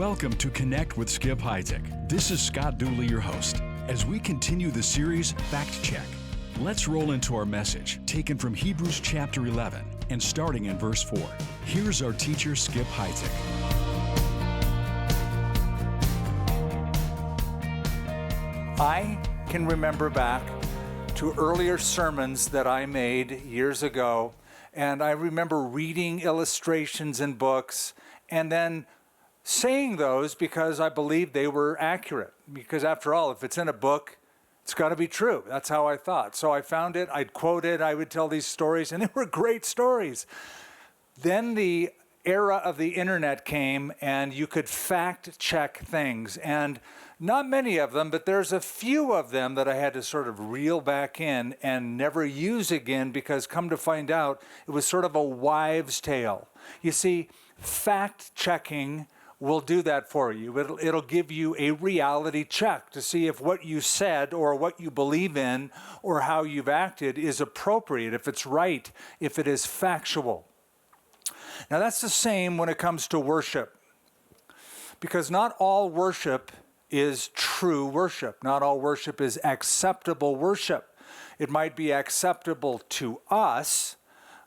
Welcome to Connect with Skip Heitzig. This is Scott Dooley, your host. As we continue the series, Fact Check, let's roll into our message, taken from Hebrews chapter 11 and starting in verse 4. Here's our teacher, Skip Heitzig. I can remember back to earlier sermons that I made years ago, and I remember reading illustrations in books and then saying those because I believed they were accurate. Because after all, if it's in a book, it's got to be true. That's how I thought. So I found it, I'd quote it, I would tell these stories, and they were great stories. Then the era of the internet came, and you could fact check things. And not many of them, but there's a few of them that I had to sort of reel back in and never use again, because come to find out, it was sort of a wives' tale. You see, fact checking will do that for you. It'll give you a reality check to see if what you said or what you believe in or how you've acted is appropriate, if it's right, if it is factual. Now that's the same when it comes to worship, because not all worship is true worship. Not all worship is acceptable worship. It might be acceptable to us,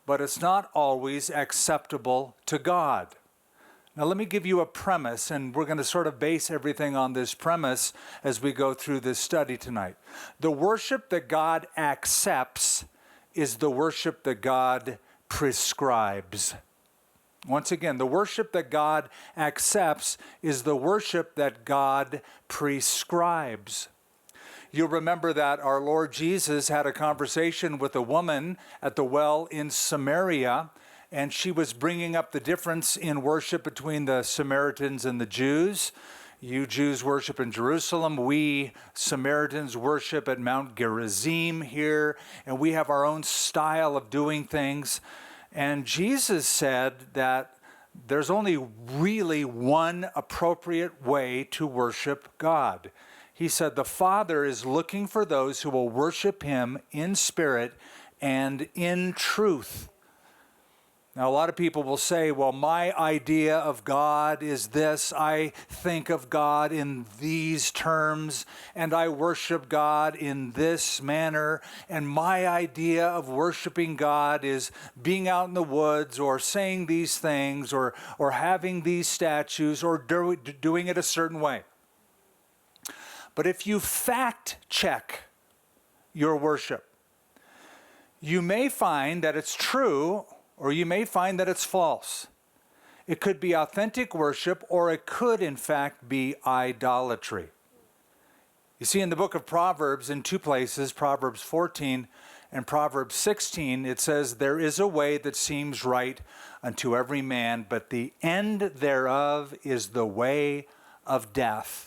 but it's not always acceptable to God. Now let me give you a premise, and we're going to sort of base everything on this premise as we go through this study tonight. The worship that God accepts is the worship that God prescribes. Once again, the worship that God accepts is the worship that God prescribes. You'll remember that our Lord Jesus had a conversation with a woman at the well in Samaria, and she was bringing up the difference in worship between the Samaritans and the Jews. You Jews worship in Jerusalem. We Samaritans worship at Mount Gerizim here, and we have our own style of doing things. And Jesus said that there's only really one appropriate way to worship God. He said the Father is looking for those who will worship Him in spirit and in truth. Now, a lot of people will say, well, my idea of God is this. I think of God in these terms, and I worship God in this manner. And my idea of worshiping God is being out in the woods, or saying these things, or having these statues, or doing it a certain way. But if you fact check your worship, you may find that it's true, or you may find that it's false. It could be authentic worship, or it could, in fact, be idolatry. You see, in the book of Proverbs, in two places, Proverbs 14 and Proverbs 16, it says, "There is a way that seems right unto every man, but the end thereof is the way of death."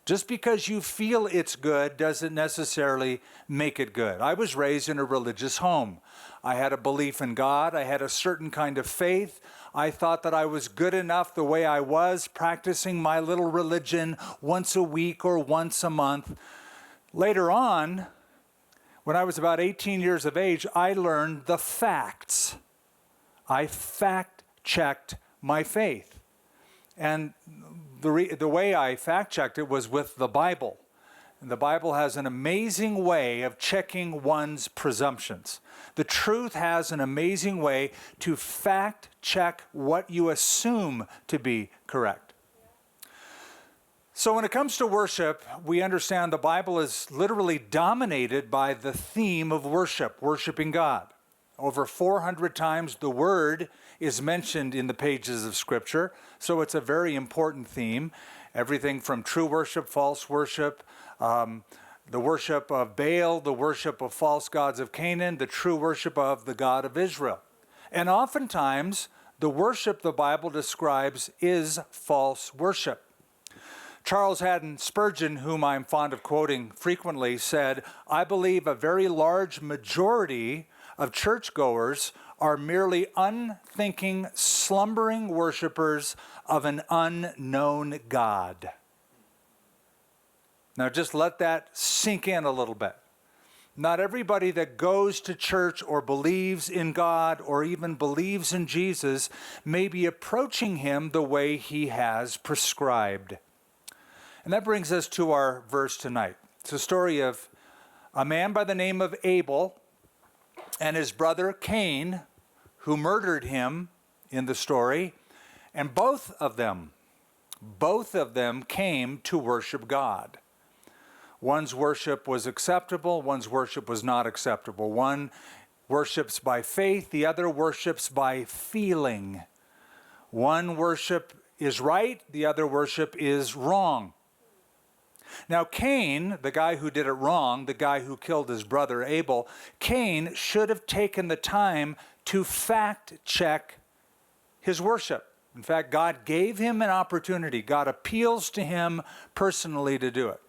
Just because you feel it's good doesn't necessarily make it good. I was raised in a religious home. I had a belief in God. I had a certain kind of faith. I thought that I was good enough the way I was, practicing my little religion once a week or once a month. Later on, when I was about 18 years of age, I learned the facts. I fact-checked my faith. And the way I fact-checked it was with the Bible. And the Bible has an amazing way of checking one's presumptions. The truth has an amazing way to fact-check what you assume to be correct. So when it comes to worship, we understand the Bible is literally dominated by the theme of worship, worshiping God. Over 400 times the word is mentioned in the pages of Scripture, so it's a very important theme. Everything from true worship, false worship, the worship of Baal, the worship of false gods of Canaan, the true worship of the God of Israel. And oftentimes, the worship the Bible describes is false worship. Charles Haddon Spurgeon, whom I'm fond of quoting frequently, said, "I believe a very large majority of churchgoers are merely unthinking, slumbering worshipers of an unknown God." Now just let that sink in a little bit. Not everybody that goes to church or believes in God or even believes in Jesus may be approaching him the way he has prescribed. And that brings us to our verse tonight. It's a story of a man by the name of Abel and his brother Cain, who murdered him in the story. And both of them came to worship God. One's worship was acceptable, one's worship was not acceptable. One worships by faith, the other worships by feeling. One worship is right, the other worship is wrong. Now Cain, the guy who did it wrong, the guy who killed his brother Abel, Cain should have taken the time to fact check his worship. In fact, God gave him an opportunity. God appeals to him personally to do it.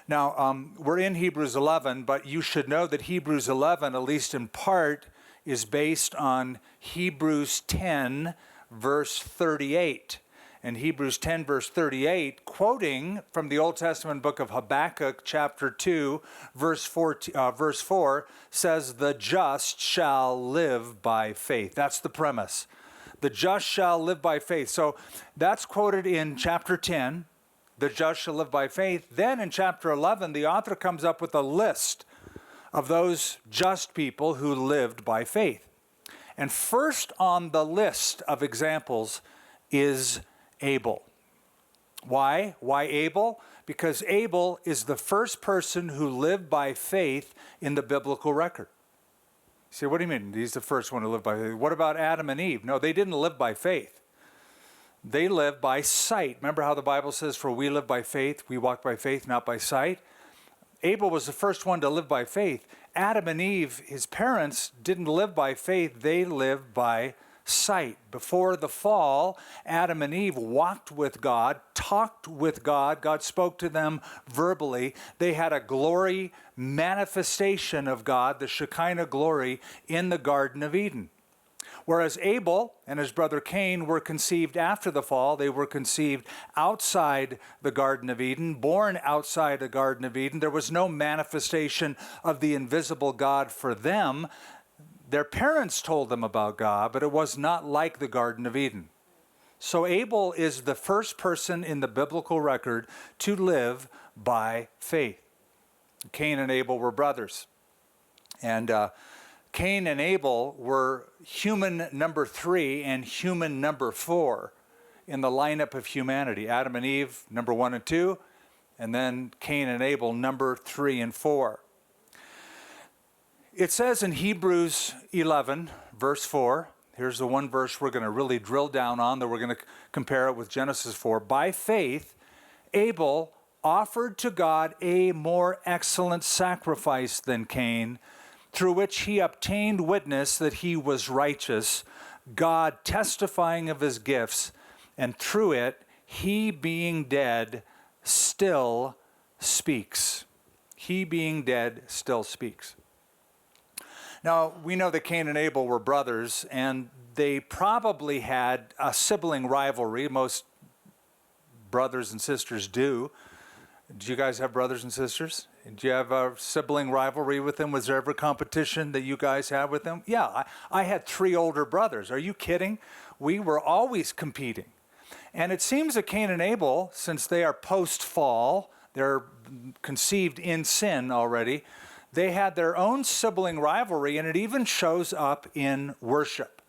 Now, we're in Hebrews 11, but you should know that Hebrews 11, at least in part, is based on Hebrews 10, verse 38. And Hebrews 10, verse 38, quoting from the Old Testament book of Habakkuk, chapter 2, verse 4, says, "The just shall live by faith." That's the premise. The just shall live by faith. So that's quoted in chapter 10. The just shall live by faith. Then in chapter 11, the author comes up with a list of those just people who lived by faith. And first on the list of examples is Abel. Why? Why Abel? Because Abel is the first person who lived by faith in the biblical record. You say, what do you mean? He's the first one to live by faith. What about Adam and Eve? No, they didn't live by faith. They lived by sight. Remember how the Bible says, "For we live by faith, we walk by faith, not by sight"? Abel was the first one to live by faith. Adam and Eve, his parents, didn't live by faith. They lived by sight. Before the fall, Adam and Eve walked with God, talked with God. God spoke to them verbally. They had a glory manifestation of God, the Shekinah glory, in the Garden of Eden. Whereas Abel and his brother Cain were conceived after the fall. They were conceived outside the Garden of Eden, born outside the Garden of Eden. There was no manifestation of the invisible God for them. Their parents told them about God, but it was not like the Garden of Eden. So Abel is the first person in the biblical record to live by faith. Cain and Abel were brothers. And Cain and Abel were human number 3 and human number 4 in the lineup of humanity. Adam and Eve, number 1 and 2, and then Cain and Abel, number 3 and 4. It says in Hebrews 11, verse 4, here's the one verse we're going to really drill down on, that we're going to compare it with Genesis 4. By faith, Abel offered to God a more excellent sacrifice than Cain, through which he obtained witness that he was righteous, God testifying of his gifts, and through it, he being dead still speaks. He being dead still speaks. Now, we know that Cain and Abel were brothers, and they probably had a sibling rivalry. Most brothers and sisters do. Do you guys have brothers and sisters? Do you have a sibling rivalry with them? Was there ever competition that you guys had with them? Yeah, I had 3 older brothers. Are you kidding? We were always competing. And it seems that Cain and Abel, since they are post-fall, they're conceived in sin already, they had their own sibling rivalry, and it even shows up in worship,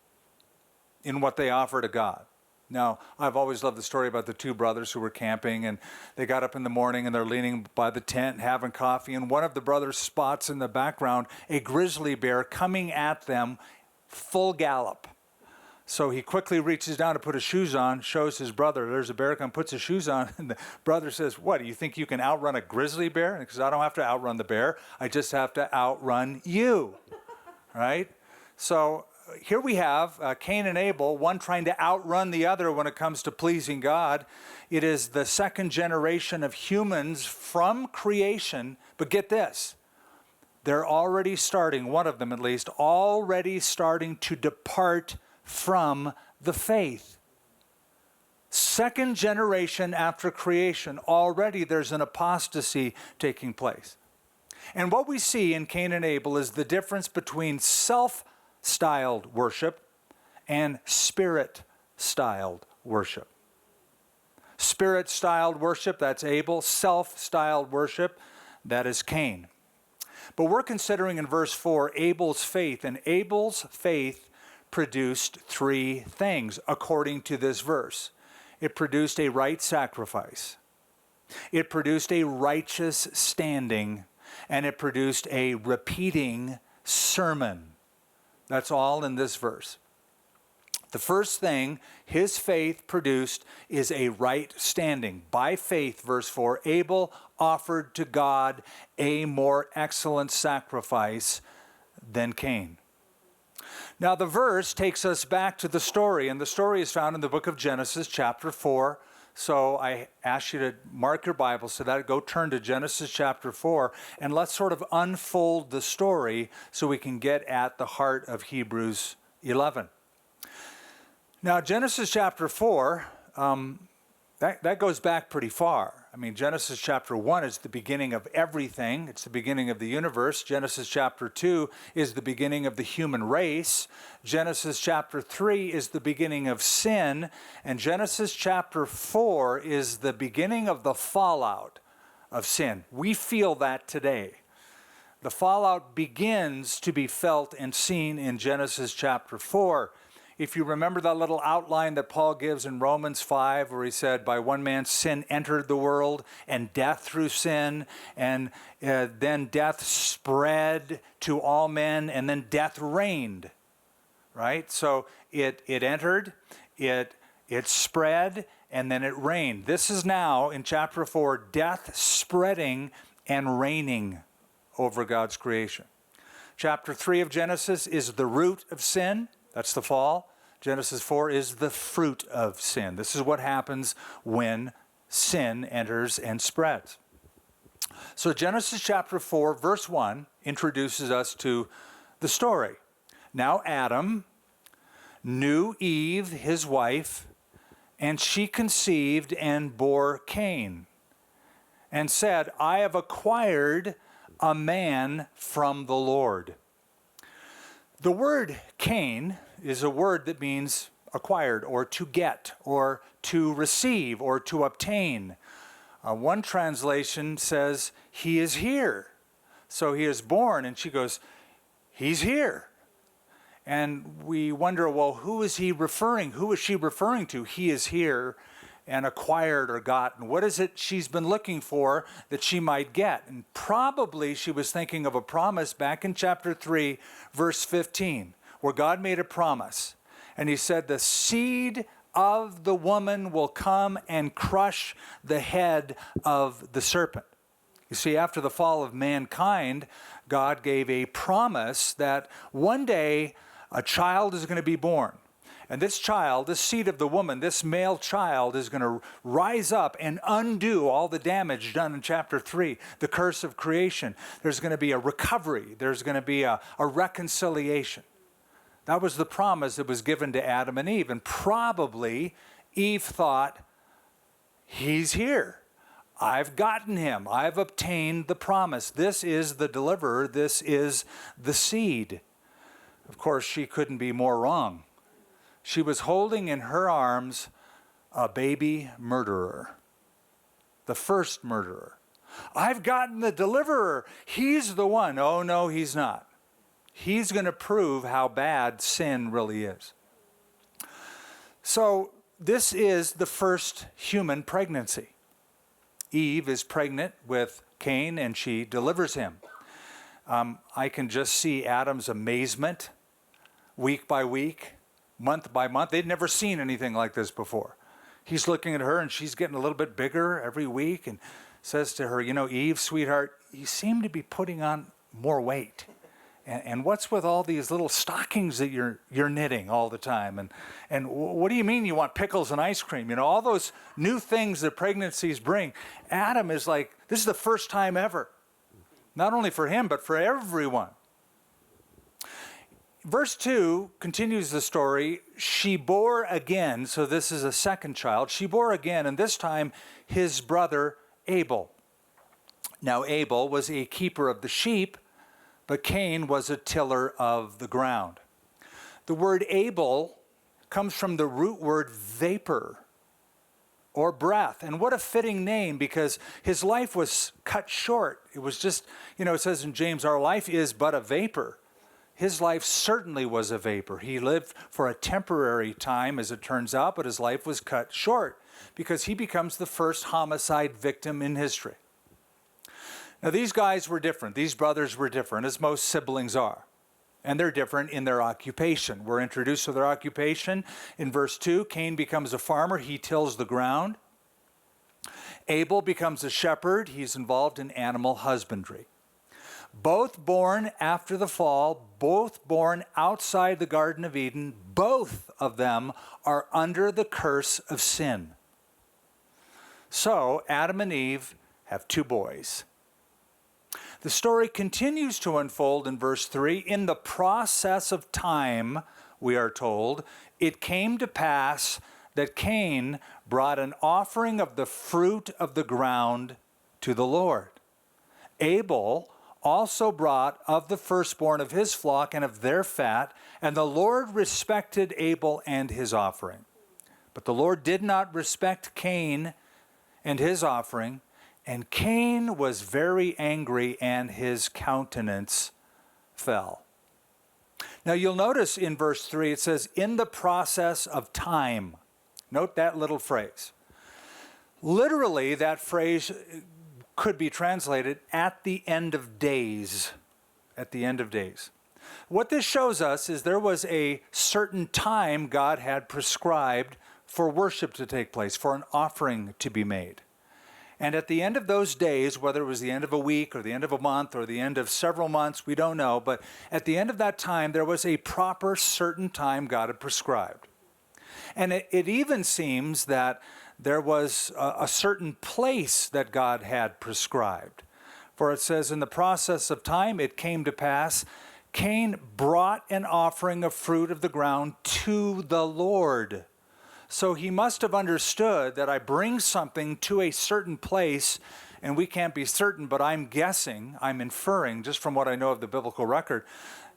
in what they offer to God. Now, I've always loved the story about the 2 brothers who were camping, and they got up in the morning and they're leaning by the tent having coffee, and one of the brothers spots in the background a grizzly bear coming at them full gallop. So he quickly reaches down to put his shoes on, shows his brother, there's a bear coming, puts his shoes on, and the brother says, "What, do you think you can outrun a grizzly bear?" Because I don't have to outrun the bear, I just have to outrun you, right? So here we have Cain and Abel, one trying to outrun the other when it comes to pleasing God. It is the second generation of humans from creation, but get this, they're already starting, one of them at least, already starting to depart from the faith. Second generation after creation, already there's an apostasy taking place. And what we see in Cain and Abel is the difference between self-styled worship and spirit-styled worship. Spirit-styled worship, that's Abel. Self-styled worship, that is Cain. But we're considering in verse 4 Abel's faith, and Abel's faith produced three things according to this verse. It produced a right sacrifice. It produced a righteous standing, and it produced a repeating sermon. That's all in this verse. The first thing his faith produced is a right standing. By faith, verse 4, Abel offered to God a more excellent sacrifice than Cain. Now the verse takes us back to the story, and the story is found in the book of Genesis, chapter 4. So I ask you to mark your Bibles so that go turn to Genesis chapter 4, and let's sort of unfold the story so we can get at the heart of Hebrews 11. Now, Genesis chapter 4, that goes back pretty far. I mean, Genesis chapter 1 is the beginning of everything. It's the beginning of the universe. Genesis chapter 2 is the beginning of the human race. Genesis chapter 3 is the beginning of sin. And Genesis chapter 4 is the beginning of the fallout of sin. We feel that today. The fallout begins to be felt and seen in Genesis chapter 4. If you remember that little outline that Paul gives in Romans 5, where he said, by one man's sin entered the world, and death through sin, and then death spread to all men, and then death reigned, right? So it entered, it spread, and then it reigned. This is now, in chapter 4, death spreading and reigning over God's creation. Chapter 3 of Genesis is the root of sin. That's the fall. Genesis 4 is the fruit of sin. This is what happens when sin enters and spreads. So Genesis chapter 4, verse 1 introduces us to the story. Now Adam knew Eve, his wife, and she conceived and bore Cain, and said, I have acquired a man from the Lord. The word Cain is a word that means acquired, or to get, or to receive, or to obtain. One translation says, he is here. So he is born, and she goes, he's here. And we wonder, well, who is he referring? Who is she referring to? He is here and acquired or gotten. What is it she's been looking for that she might get? And probably she was thinking of a promise back in chapter 3, verse 15, where God made a promise. And he said, the seed of the woman will come and crush the head of the serpent. You see, after the fall of mankind, God gave a promise that one day a child is going to be born. And this child, this seed of the woman, this male child is going to rise up and undo all the damage done in chapter 3, the curse of creation. There's going to be a recovery. There's going to be a reconciliation. That was the promise that was given to Adam and Eve. And probably Eve thought, he's here. I've gotten him. I've obtained the promise. This is the deliverer. This is the seed. Of course, she couldn't be more wrong. She was holding in her arms a baby murderer, the first murderer. I've gotten the deliverer. He's the one. Oh, no, he's not. He's going to prove how bad sin really is. So this is the first human pregnancy. Eve is pregnant with Cain, and she delivers him. I can just see Adam's amazement week by week, month by month. They'd never seen anything like this before. He's looking at her, and she's getting a little bit bigger every week, and says to her, Eve, sweetheart, you seem to be putting on more weight. And what's with all these little stockings that you're knitting all the time? And what do you mean you want pickles and ice cream? All those new things that pregnancies bring. Adam is like, this is the first time ever. Not only for him, but for everyone. Verse 2 continues the story. She bore again, so this is a second child. She bore again, and this time his brother Abel. Now Abel was a keeper of the sheep, but Cain was a tiller of the ground. The word Abel comes from the root word vapor or breath. And what a fitting name, because his life was cut short. It was just, it says in James, our life is but a vapor. His life certainly was a vapor. He lived for a temporary time, as it turns out, but his life was cut short because he becomes the first homicide victim in history. Now, these guys were different. These brothers were different, as most siblings are. And they're different in their occupation. We're introduced to their occupation in verse 2. Cain becomes a farmer. He tills the ground. Abel becomes a shepherd. He's involved in animal husbandry. Both born after the fall, both born outside the Garden of Eden, both of them are under the curse of sin. So Adam and Eve have two boys. The story continues to unfold in verse 3. In the process of time, we are told, it came to pass that Cain brought an offering of the fruit of the ground to the Lord. Abel also brought of the firstborn of his flock and of their fat, and the Lord respected Abel and his offering. But the Lord did not respect Cain and his offering, and Cain was very angry, and his countenance fell. Now you'll notice in verse 3, it says, in the process of time. Note that little phrase. Literally, that phrase could be translated at the end of days. At the end of days. What this shows us is there was a certain time God had prescribed for worship to take place, for an offering to be made. And at the end of those days, whether it was the end of a week or the end of a month or the end of several months, we don't know, but at the end of that time, there was a proper certain time God had prescribed. And it even seems that there was a certain place that God had prescribed. For it says, in the process of time, it came to pass, Cain brought an offering of fruit of the ground to the Lord. So he must have understood that I bring something to a certain place, and we can't be certain, but I'm guessing, I'm inferring, just from what I know of the biblical record.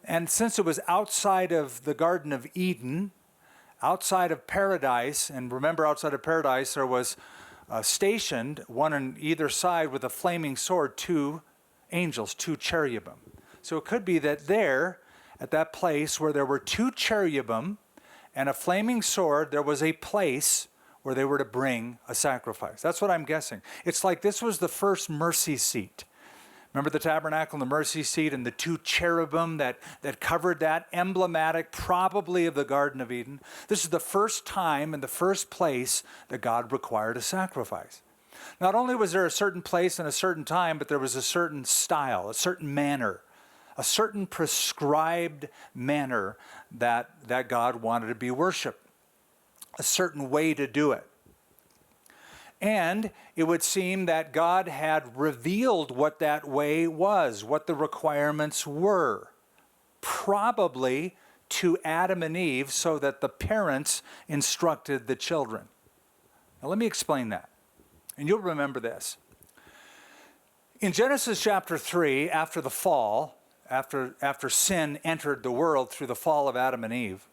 And since it was outside of the Garden of Eden, outside of paradise, and remember outside of paradise there was stationed, one on either side with a flaming sword, two angels, two cherubim. So it could be that there, at that place where there were two cherubim, and a flaming sword, there was a place where they were to bring a sacrifice. That's what I'm guessing. It's like this was the first mercy seat. Remember the tabernacle and the mercy seat and the two cherubim that covered that, emblematic probably of the Garden of Eden. This is the first time and the first place that God required a sacrifice. Not only was there a certain place and a certain time, but there was a certain style, a certain manner, a certain prescribed manner that God wanted to be worshiped, a certain way to do it. And it would seem that God had revealed what that way was, what the requirements were, probably to Adam and Eve so that the parents instructed the children. Now let me explain that, and you'll remember this. In Genesis chapter 3, after the fall, after sin entered the world through the fall of Adam and Eve,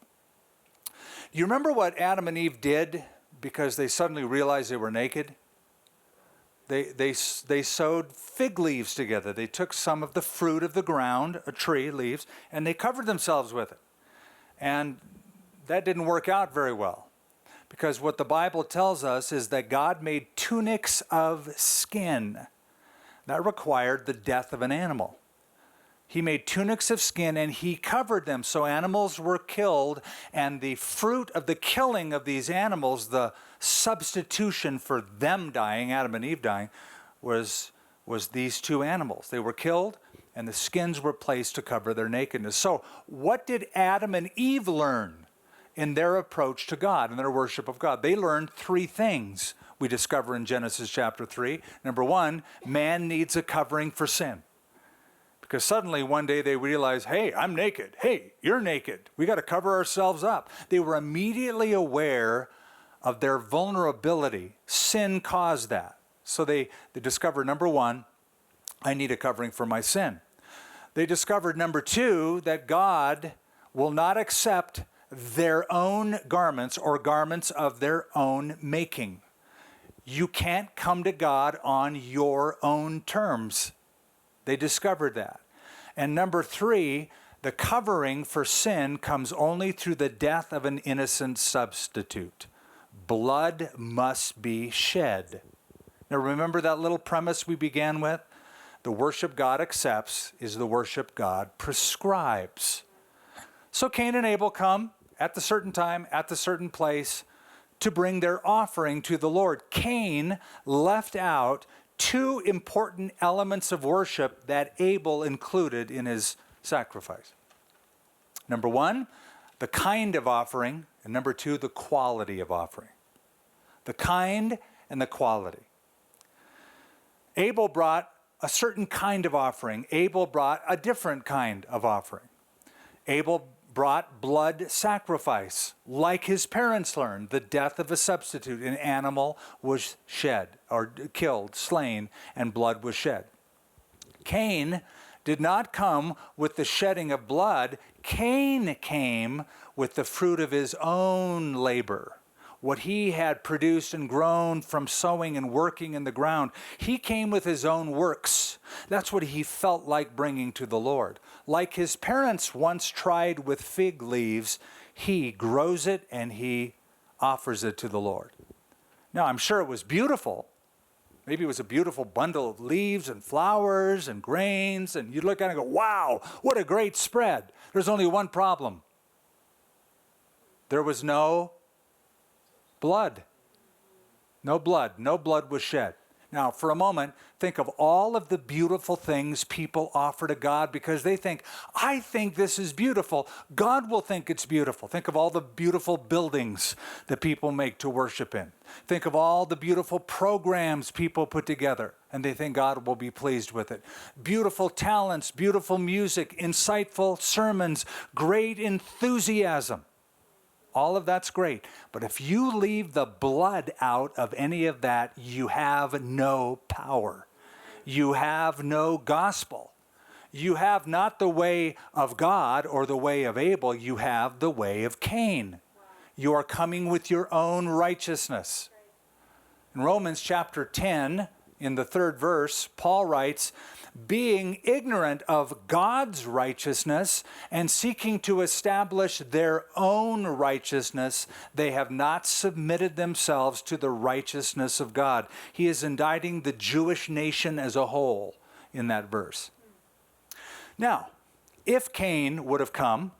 you remember what Adam and Eve did because they suddenly realized they were naked? They sewed fig leaves together. They took some of the fruit of the ground, a tree, leaves, and they covered themselves with it. And that didn't work out very well, because what the Bible tells us is that God made tunics of skin. That required the death of an animal. He made tunics of skin and he covered them. So animals were killed, and the fruit of the killing of these animals, the substitution for them dying, Adam and Eve dying, was these two animals. They were killed and the skins were placed to cover their nakedness. So what did Adam and Eve learn in their approach to God and their worship of God? They learned three things we discover in Genesis chapter 3. Number one, man needs a covering for sin. Because suddenly one day they realize, hey, I'm naked. Hey, you're naked. We got to cover ourselves up. They were immediately aware of their vulnerability. Sin caused that. So they discover, number one, I need a covering for my sin. They discovered, number two, that God will not accept their own garments or garments of their own making. You can't come to God on your own terms. They discovered that. And number three, the covering for sin comes only through the death of an innocent substitute. Blood must be shed. Now remember that little premise we began with? The worship God accepts is the worship God prescribes. So Cain and Abel come at the certain time, at the certain place, to bring their offering to the Lord. Cain left out two important elements of worship that Abel included in his sacrifice. Number one, the kind of offering, and number two, the quality of offering. The kind and the quality. Abel brought a certain kind of offering. Abel brought a different kind of offering. Abel brought blood sacrifice, like his parents learned. The death of a substitute, an animal was shed, or killed, slain, and blood was shed. Cain did not come with the shedding of blood. Cain came with the fruit of his own labor. What he had produced and grown from sowing and working in the ground. He came with his own works. That's what he felt like bringing to the Lord. Like his parents once tried with fig leaves, he grows it and he offers it to the Lord. Now, I'm sure it was beautiful. Maybe it was a beautiful bundle of leaves and flowers and grains, and you'd look at it and go, wow, what a great spread. There's only one problem. There was no blood. No blood. No blood was shed. Now, for a moment, think of all of the beautiful things people offer to God because they think, I think this is beautiful. God will think it's beautiful. Think of all the beautiful buildings that people make to worship in. Think of all the beautiful programs people put together, and they think God will be pleased with it. Beautiful talents, beautiful music, insightful sermons, great enthusiasm. All of that's great. But if you leave the blood out of any of that, you have no power. You have no gospel. You have not the way of God or the way of Abel. You have the way of Cain. You are coming with your own righteousness. In Romans chapter 10, in the 3rd verse, Paul writes, being ignorant of God's righteousness and seeking to establish their own righteousness, they have not submitted themselves to the righteousness of God. He is indicting the Jewish nation as a whole in that verse. Now, if Cain would have come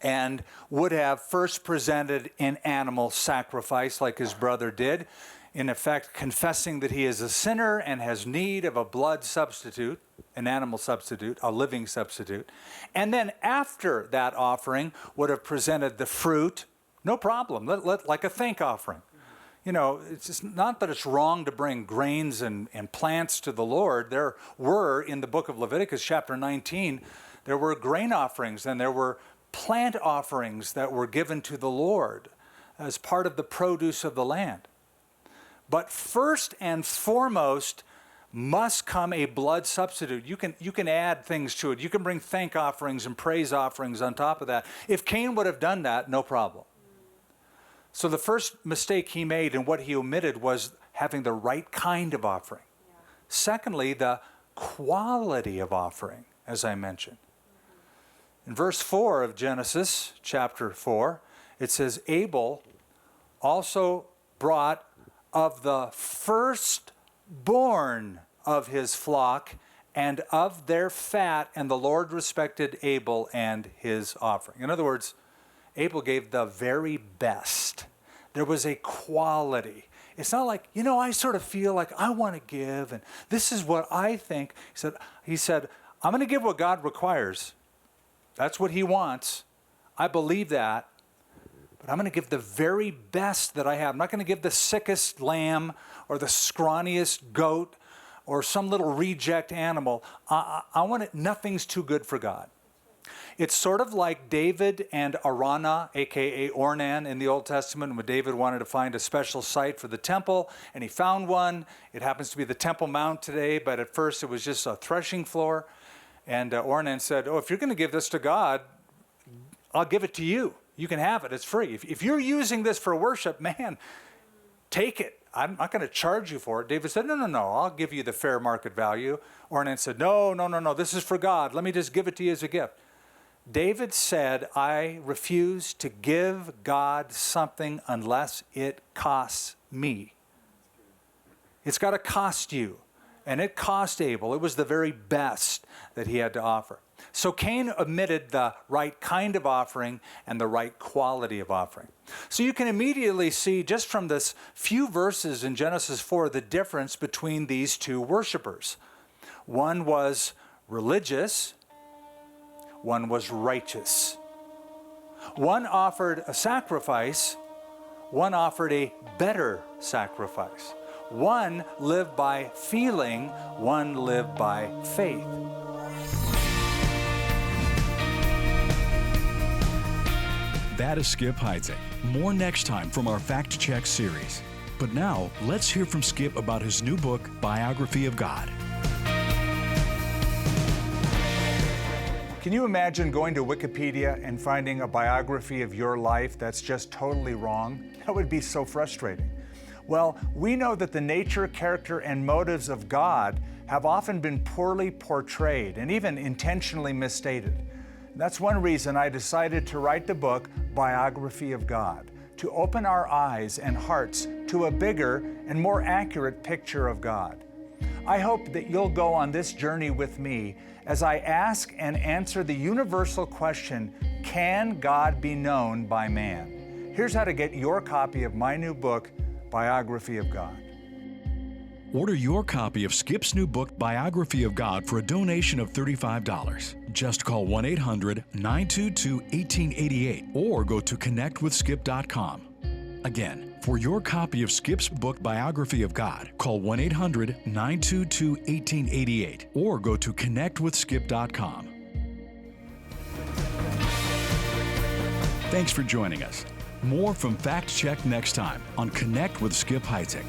and would have first presented an animal sacrifice like his brother did, in effect confessing that he is a sinner and has need of a blood substitute, an animal substitute, a living substitute, and then after that offering would have presented the fruit, no problem, like a thank offering. You know, it's just not that it's wrong to bring grains and plants to the Lord. There were, in the book of Leviticus chapter 19, there were grain offerings and there were plant offerings that were given to the Lord as part of the produce of the land. But first and foremost must come a blood substitute. You can add things to it. You can bring thank offerings and praise offerings on top of that. If Cain would have done that, no problem. So the first mistake he made and what he omitted was having the right kind of offering. Yeah. Secondly, the quality of offering, as I mentioned. In verse 4 of Genesis chapter 4, it says, Abel also brought of the firstborn of his flock and of their fat, and the Lord respected Abel and his offering. In other words, Abel gave the very best. There was a quality. It's not like, I sort of feel like I want to give, and this is what I think. He said, I'm going to give what God requires. That's what he wants. I believe that. But I'm going to give the very best that I have. I'm not going to give the sickest lamb or the scrawniest goat or some little reject animal. I want it. Nothing's too good for God. It's sort of like David and Araunah, aka Ornan in the Old Testament, when David wanted to find a special site for the temple, and he found one. It happens to be the Temple Mount today, but at first it was just a threshing floor. And Ornan said, oh, if you're going to give this to God, I'll give it to you. You can have it. It's free. If you're using this for worship, man, take it. I'm not going to charge you for it. David said, no, I'll give you the fair market value. Ornan said, no, this is for God. Let me just give it to you as a gift. David said, I refuse to give God something unless it costs me. It's got to cost you. And it cost Abel. It was the very best that he had to offer. So Cain omitted the right kind of offering and the right quality of offering. So you can immediately see, just from this few verses in Genesis 4, the difference between these two worshipers. One was religious, one was righteous. One offered a sacrifice, one offered a better sacrifice. One lived by feeling, one lived by faith. That is Skip Heitzig. More next time from our Fact Check series. But now, let's hear from Skip about his new book, Biography of God. Can you imagine going to Wikipedia and finding a biography of your life that's just totally wrong? That would be so frustrating. Well, we know that the nature, character, and motives of God have often been poorly portrayed and even intentionally misstated. That's one reason I decided to write the book, Biography of God, to open our eyes and hearts to a bigger and more accurate picture of God. I hope that you'll go on this journey with me as I ask and answer the universal question, can God be known by man? Here's how to get your copy of my new book, Biography of God. Order your copy of Skip's new book, Biography of God, for a donation of $35. Just call 1-800-922-1888 or go to connectwithskip.com. Again, for your copy of Skip's book, Biography of God, call 1-800-922-1888 or go to connectwithskip.com. Thanks for joining us. More from Fact Check next time on Connect with Skip Heitzig.